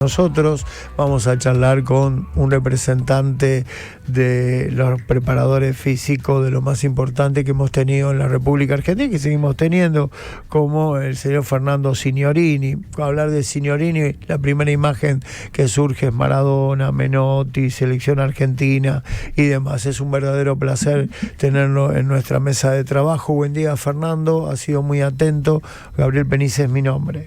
Nosotros vamos a charlar con un representante de los preparadores físicos de lo más importante que hemos tenido en la República Argentina y que seguimos teniendo, como el señor Fernando Signorini. Hablar de Signorini, la primera imagen que surge es Maradona, Menotti, selección argentina y demás. Es un verdadero placer tenerlo en nuestra mesa de trabajo. Buen día, Fernando, ha sido muy atento. Gabriel Penice es mi nombre.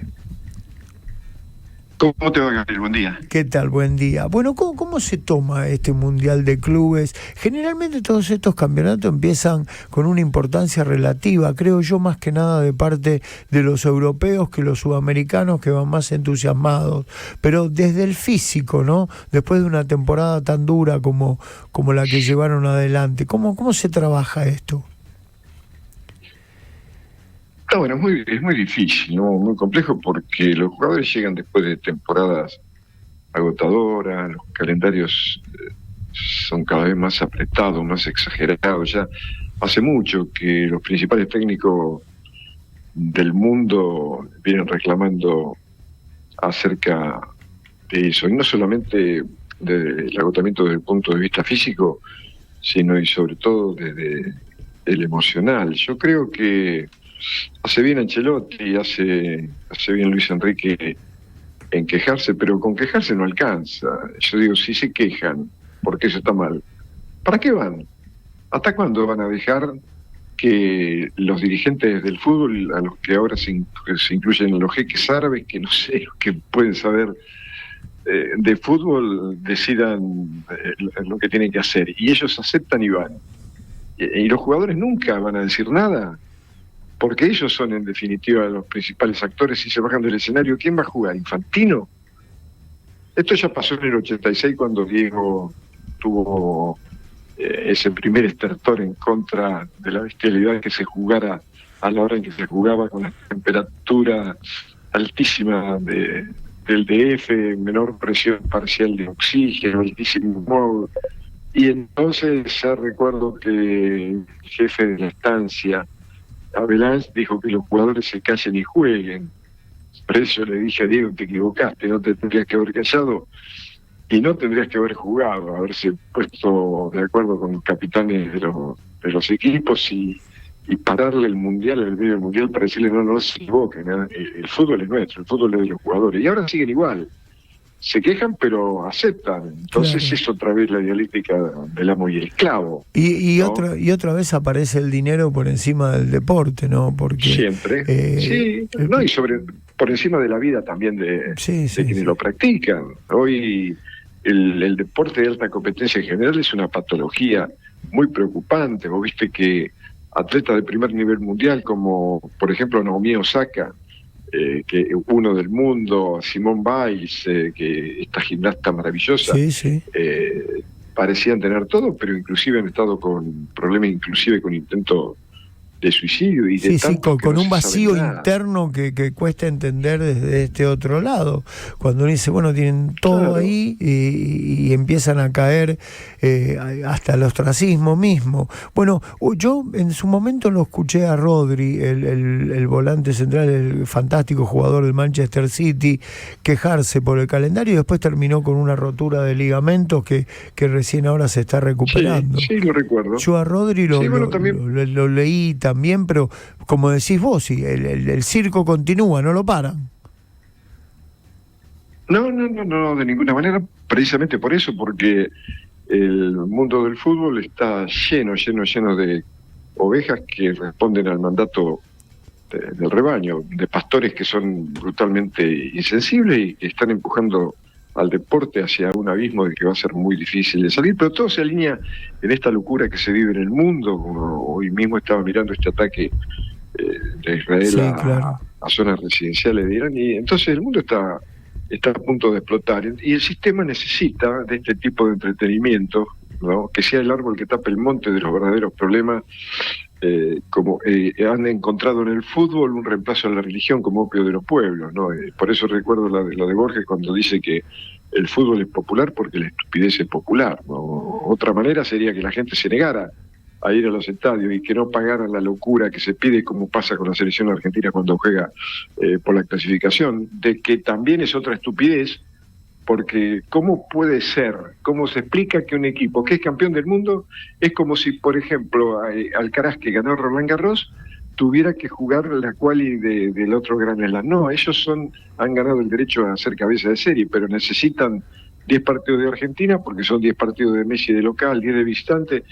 ¿Cómo te va, Gabriel? Buen día. ¿Qué tal? Buen día. Bueno, ¿cómo se toma este Mundial de Clubes? Generalmente todos estos campeonatos empiezan con una importancia relativa, creo yo, más que nada de parte de los europeos que los sudamericanos, que van más entusiasmados. Pero desde el físico, ¿no? Después de una temporada tan dura como la que llevaron adelante, ¿cómo se trabaja esto? Bueno, es muy difícil, ¿no? Muy complejo, porque los jugadores llegan después de temporadas agotadoras, los calendarios son cada vez más apretados, más exagerados. Ya hace mucho que los principales técnicos del mundo vienen reclamando acerca de eso, y no solamente del agotamiento desde el punto de vista físico, sino y sobre todo desde el emocional. Yo creo que hace bien Ancelotti, hace bien Luis Enrique en quejarse, pero con quejarse no alcanza. Yo digo, si se quejan, porque eso está mal, ¿para qué van? ¿Hasta cuándo van a dejar que los dirigentes del fútbol, a los que ahora se incluyen los jeques árabes, que no sé, que pueden saber de fútbol, decidan lo que tienen que hacer? Y ellos aceptan y van. Y los jugadores nunca van a decir nada, porque ellos son en definitiva los principales actores y se bajan del escenario. ¿Quién va a jugar? ¿Infantino? Esto ya pasó en el 86 cuando Diego tuvo ese primer estertor en contra de la bestialidad que se jugara a la hora en que se jugaba, con la temperatura altísima del DF, menor presión parcial de oxígeno, altísimo humor. Y entonces ya recuerdo que el jefe de la estancia, Avalanche, dijo que los jugadores se callen y jueguen. Por eso le dije a Diego, te equivocaste, no te tendrías que haber callado y no tendrías que haber jugado, haberse puesto de acuerdo con los capitanes de los equipos y pararle el mundial, el medio del mundial, para decirle no se equivoquen, ¿eh? El fútbol es nuestro, el fútbol es de los jugadores. Y ahora siguen igual. Se quejan, pero aceptan. Entonces claro, es otra vez la dialéctica del amo y el esclavo. Y ¿no? otra vez aparece el dinero por encima del deporte, ¿no? Porque siempre. Sí, no, y por encima de la vida también de quienes lo practican. Hoy el deporte de alta competencia en general es una patología muy preocupante. Vos viste que atletas de primer nivel mundial, como por ejemplo Naomi Osaka, que uno del mundo, Simone Biles, que esta gimnasta maravillosa, parecían tener todo, pero inclusive han estado con problemas, inclusive con intentos de suicidio. Y con un vacío interno que cuesta entender desde este otro lado. Cuando uno dice, bueno, tienen todo ahí y empiezan a caer hasta el ostracismo mismo. Bueno, yo en su momento lo escuché a Rodri, el volante central, el fantástico jugador del Manchester City, quejarse por el calendario y después terminó con una rotura de ligamentos que recién ahora se está recuperando. Sí, lo recuerdo. Yo a Rodri lo leí también, pero como decís vos, el circo continúa, no lo paran. No, de ninguna manera, precisamente por eso, porque el mundo del fútbol está lleno de ovejas que responden al mandato del rebaño, de pastores que son brutalmente insensibles y que están empujando al deporte hacia un abismo de que va a ser muy difícil de salir, pero todo se alinea en esta locura que se vive en el mundo. Hoy mismo estaba mirando este ataque de Israel a zonas residenciales de Irán, y entonces el mundo está a punto de explotar, y el sistema necesita de este tipo de entretenimiento, ¿no? Que sea el árbol que tape el monte de los verdaderos problemas, como han encontrado en el fútbol un reemplazo a la religión como opio de los pueblos, ¿no? Por eso recuerdo lo de Borges cuando dice que el fútbol es popular porque la estupidez es popular, ¿no? Otra manera sería que la gente se negara a ir a los estadios y que no pagaran la locura que se pide, como pasa con la selección argentina cuando juega por la clasificación, de que también es otra estupidez porque ¿cómo puede ser? ¿Cómo se explica que un equipo que es campeón del mundo es como si, por ejemplo, Alcaraz, que ganó Roland Garros, tuviera que jugar la quali del otro Grand Slam? No, ellos han ganado el derecho a ser cabeza de serie, pero necesitan 10 partidos de Argentina, porque son 10 partidos de Messi de local, 10 de visitante.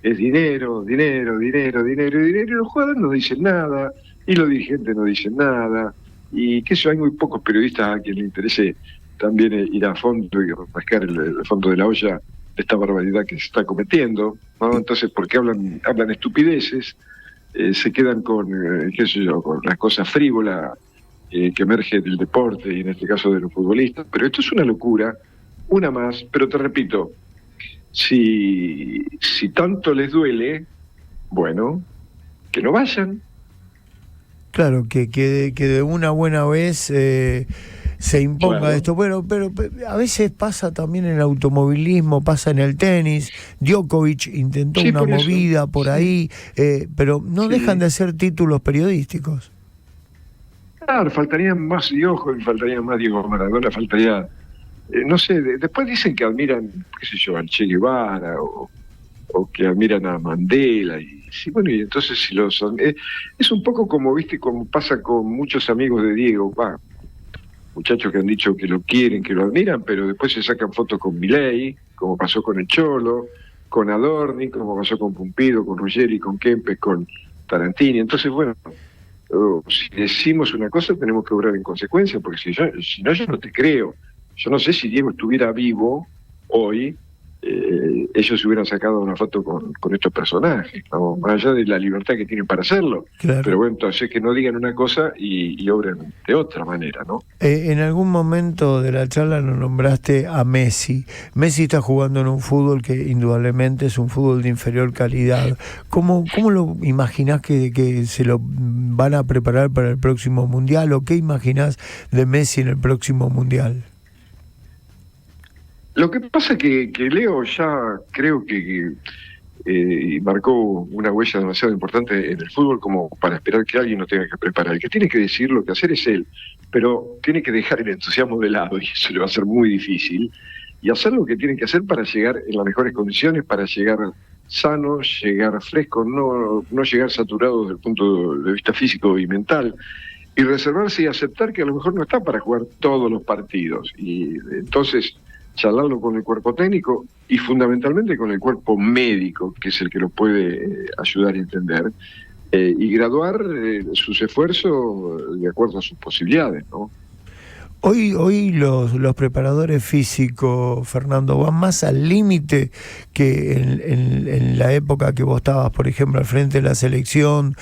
Es dinero, dinero, dinero, dinero, dinero, y los jugadores no dicen nada, y los dirigentes no dicen nada, y que eso hay muy pocos periodistas a quien le interese también ir a fondo y rascar el fondo de la olla de esta barbaridad que se está cometiendo, ¿no? Entonces, porque hablan estupideces, se quedan con, qué sé yo, con las cosas frívolas que emerge del deporte, y en este caso de los futbolistas. Pero esto es una locura, una más, pero te repito, si tanto les duele, bueno, que no vayan. Claro, que de una buena vez se imponga, claro, esto. Bueno, pero a veces pasa también en el automovilismo, pasa en el tenis. Djokovic intentó una movida por ahí, pero no dejan de ser títulos periodísticos. Claro, faltarían más Djokovic, faltaría más Diego Maradona, faltaría, no sé, después dicen que admiran, qué sé yo, al Che Guevara, o que admiran a Mandela, y sí, bueno, y entonces si es un poco como, viste, como pasa con muchos amigos de Diego, muchachos que han dicho que lo quieren, que lo admiran, pero después se sacan fotos con Milei, como pasó con el Cholo, con Adorni, como pasó con Pumpido, con Ruggeri, con Kempes, con Tarantini. Entonces, bueno, si decimos una cosa tenemos que obrar en consecuencia, porque si no, yo no te creo. Yo no sé si Diego estuviera vivo hoy, ellos se hubieran sacado una foto con estos personajes, ¿no? Más allá de la libertad que tienen para hacerlo. Claro. Pero bueno, entonces que no digan una cosa y obren de otra manera, ¿no? En algún momento de la charla nos nombraste a Messi. Messi está jugando en un fútbol que indudablemente es un fútbol de inferior calidad. ¿Cómo lo imaginás que se lo van a preparar para el próximo Mundial? ¿O qué imaginás de Messi en el próximo Mundial? Lo que pasa es que Leo ya creo que marcó una huella demasiado importante en el fútbol como para esperar que alguien lo tenga que preparar. El que tiene que decir lo que hacer es él, pero tiene que dejar el entusiasmo de lado, y eso le va a ser muy difícil, y hacer lo que tiene que hacer para llegar en las mejores condiciones, para llegar sano, llegar fresco, no llegar saturado desde el punto de vista físico y mental, y reservarse y aceptar que a lo mejor no está para jugar todos los partidos, y entonces charlarlo con el cuerpo técnico y fundamentalmente con el cuerpo médico, que es el que lo puede ayudar a entender, y graduar sus esfuerzos de acuerdo a sus posibilidades, ¿no? Hoy los preparadores físicos, Fernando, van más al límite que en la época que vos estabas, por ejemplo, al frente de la selección.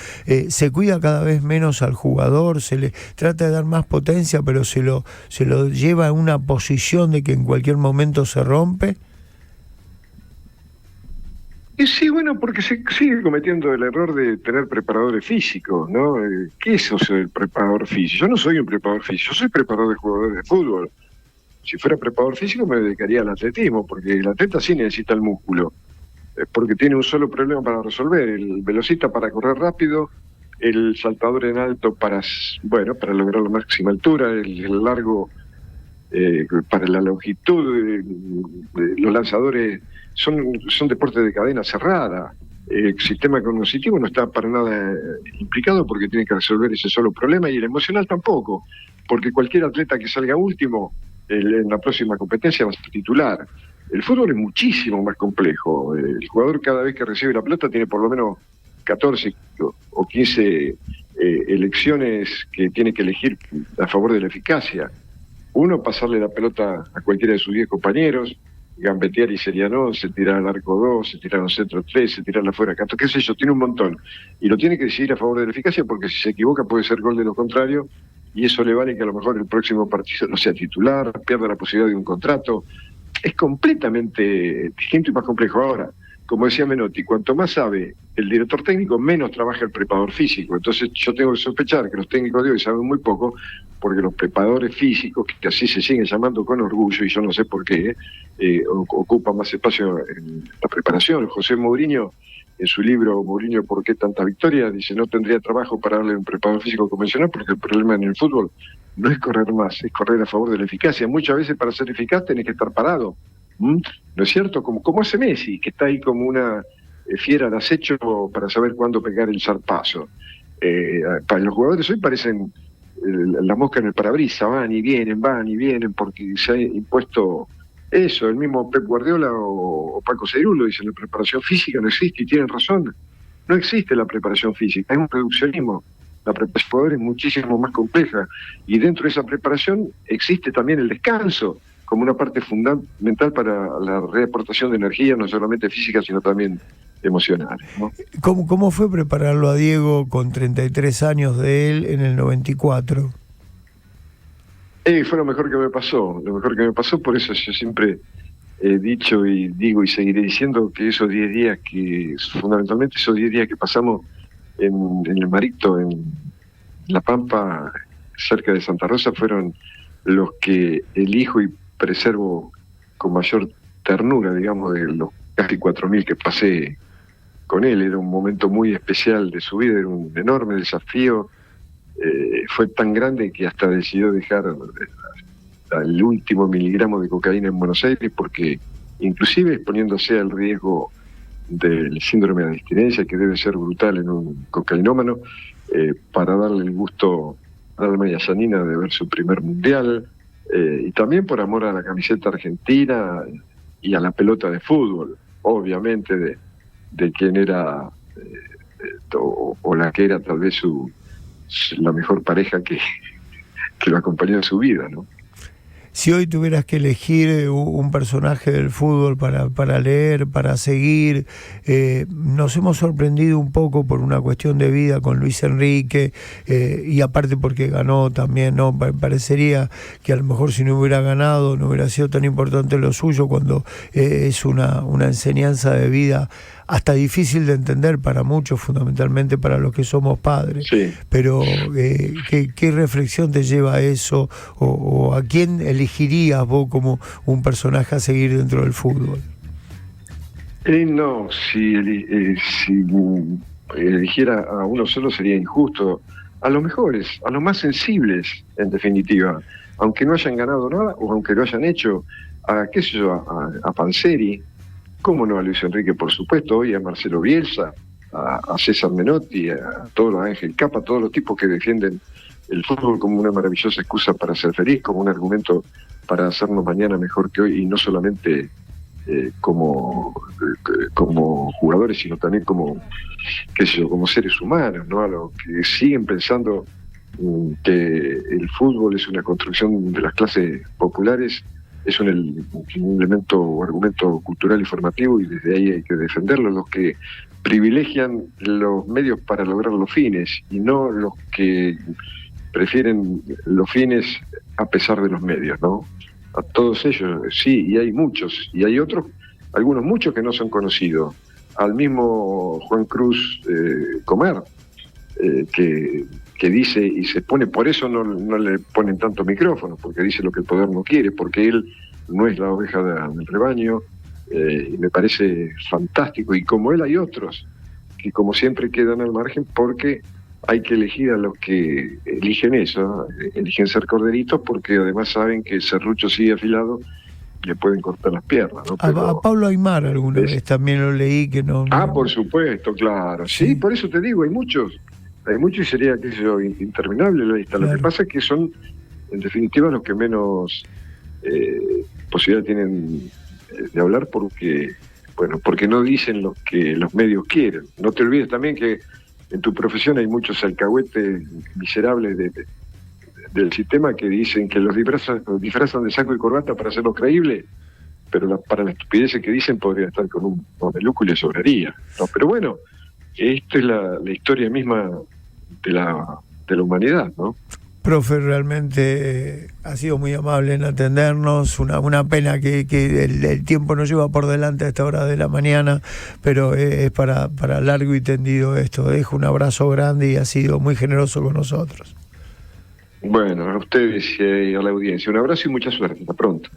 Se cuida cada vez menos al jugador, se le trata de dar más potencia, pero se lo lleva a una posición de que en cualquier momento se rompe. Sí, bueno, porque se sigue cometiendo el error de tener preparadores físicos, ¿no? ¿Qué es eso del preparador físico? Yo no soy un preparador físico, yo soy preparador de jugadores de fútbol. Si fuera preparador físico me dedicaría al atletismo, porque el atleta sí necesita el músculo, porque tiene un solo problema para resolver: el velocista para correr rápido, el saltador en alto para lograr la máxima altura, el largo para la longitud, los lanzadores son deportes de cadena cerrada. El sistema cognitivo no está para nada implicado porque tiene que resolver ese solo problema, y el emocional tampoco, porque cualquier atleta que salga último en la próxima competencia va a ser titular. El fútbol es muchísimo más complejo. El jugador, cada vez que recibe la pelota, tiene por lo menos 14 o 15 elecciones que tiene que elegir a favor de la eficacia. Uno, pasarle la pelota a cualquiera de sus 10 compañeros, gambetear y serían 11, tirar al arco 2, tirar al centro 13, tirar afuera 14, qué sé yo, tiene un montón. Y lo tiene que decidir a favor de la eficacia, porque si se equivoca puede ser gol de lo contrario, y eso le vale que a lo mejor el próximo partido no sea titular, pierda la posibilidad de un contrato. Es completamente distinto y más complejo. Ahora, como decía Menotti, cuanto más sabe el director técnico, menos trabaja el preparador físico. Entonces yo tengo que sospechar que los técnicos de hoy saben muy poco, porque los preparadores físicos, que así se siguen llamando con orgullo, y yo no sé por qué, ocupan más espacio en la preparación. José Mourinho, en su libro Mourinho, ¿por qué tanta victoria?, dice: no tendría trabajo para darle un preparador físico convencional, porque el problema en el fútbol no es correr más, es correr a favor de la eficacia. Muchas veces para ser eficaz tenés que estar parado, ¿no es cierto? Como hace Messi, que está ahí como una fiera de acecho para saber cuándo pegar el zarpazo. Para los jugadores hoy parecen la mosca en el parabrisas, van y vienen, porque se ha impuesto eso. El mismo Pep Guardiola o Paco Cerulo dicen: la preparación física no existe, y tienen razón. No existe la preparación física, es un reduccionismo. La preparación del jugador es muchísimo más compleja, y dentro de esa preparación existe también el descanso como una parte fundamental para la reaportación de energía, no solamente física, sino también emocional, ¿no? ¿Cómo fue prepararlo a Diego con 33 años de él en el 94? Fue lo mejor que me pasó, por eso yo siempre he dicho y digo y seguiré diciendo que esos 10 días fundamentalmente esos 10 días que pasamos en el Marito, en La Pampa, cerca de Santa Rosa, fueron los que elijo y preservo con mayor ternura, digamos, de los casi 4.000 que pasé con él. Era un momento muy especial de su vida, era un enorme desafío. Fue tan grande que hasta decidió dejar el último miligramo de cocaína en Buenos Aires, porque inclusive exponiéndose al riesgo del síndrome de abstinencia, que debe ser brutal en un cocainómano, para darle el gusto a Alma y a Yanina de ver su primer mundial, y también por amor a la camiseta argentina y a la pelota de fútbol, obviamente de quien era o la que era tal vez la mejor pareja que lo acompañó en su vida, ¿no? Si hoy tuvieras que elegir un personaje del fútbol para leer, para seguir, nos hemos sorprendido un poco por una cuestión de vida con Luis Enrique, y aparte porque ganó también, ¿no? Parecería que a lo mejor si no hubiera ganado no hubiera sido tan importante lo suyo, cuando es una enseñanza de vida hasta difícil de entender para muchos, fundamentalmente para los que somos padres. Sí. Pero ¿qué reflexión te lleva a eso? ¿O a quién elegirías vos como un personaje a seguir dentro del fútbol? No, si eligiera a uno solo sería injusto. A los mejores, a los más sensibles, en definitiva, aunque no hayan ganado nada o aunque lo hayan hecho, qué sé yo, a Panzeri, cómo no, a Luis Enrique, por supuesto, hoy a Marcelo Bielsa, a César Menotti, a todos los Ángel Capa, a todos los tipos que defienden el fútbol como una maravillosa excusa para ser feliz, como un argumento para hacernos mañana mejor que hoy, y no solamente como jugadores, sino también como, qué sé yo, como seres humanos, ¿no? A los que siguen pensando que el fútbol es una construcción de las clases populares, es un elemento o argumento cultural y formativo, y desde ahí hay que defenderlo. Los que privilegian los medios para lograr los fines y no los que prefieren los fines a pesar de los medios, ¿no? A todos ellos, sí, y hay muchos, y hay otros, muchos que no son conocidos. Al mismo Juan Cruz Comer, que dice y se pone, por eso no le ponen tanto micrófono, porque dice lo que el poder no quiere, porque él no es la oveja del rebaño, y me parece fantástico. Y como él hay otros que como siempre quedan al margen, porque hay que elegir a los que eligen eso, eligen ser corderitos, porque además saben que el serrucho sigue afilado y le pueden cortar las piernas, ¿no? Pero a Pablo Aimar alguna vez también lo leí que no... por supuesto, claro. Sí, por eso te digo, hay muchos y sería, qué sé yo, interminable la lista. Claro. Lo que pasa es que son, en definitiva, los que menos posibilidad tienen de hablar, porque no dicen lo que los medios quieren. No te olvides también que en tu profesión hay muchos alcahuetes miserables del sistema que dicen que los disfrazan de saco y corbata para hacerlo creíble, pero para las estupideces que dicen podría estar con un mameluco y le sobraría, ¿no? Pero bueno, esto es la historia misma de la humanidad, ¿no? Profe, realmente ha sido muy amable en atendernos. Una pena que el tiempo nos lleva por delante a esta hora de la mañana, pero es para largo y tendido esto. Dejo un abrazo grande y ha sido muy generoso con nosotros. Bueno, a ustedes y a la audiencia, un abrazo y mucha suerte. Hasta pronto.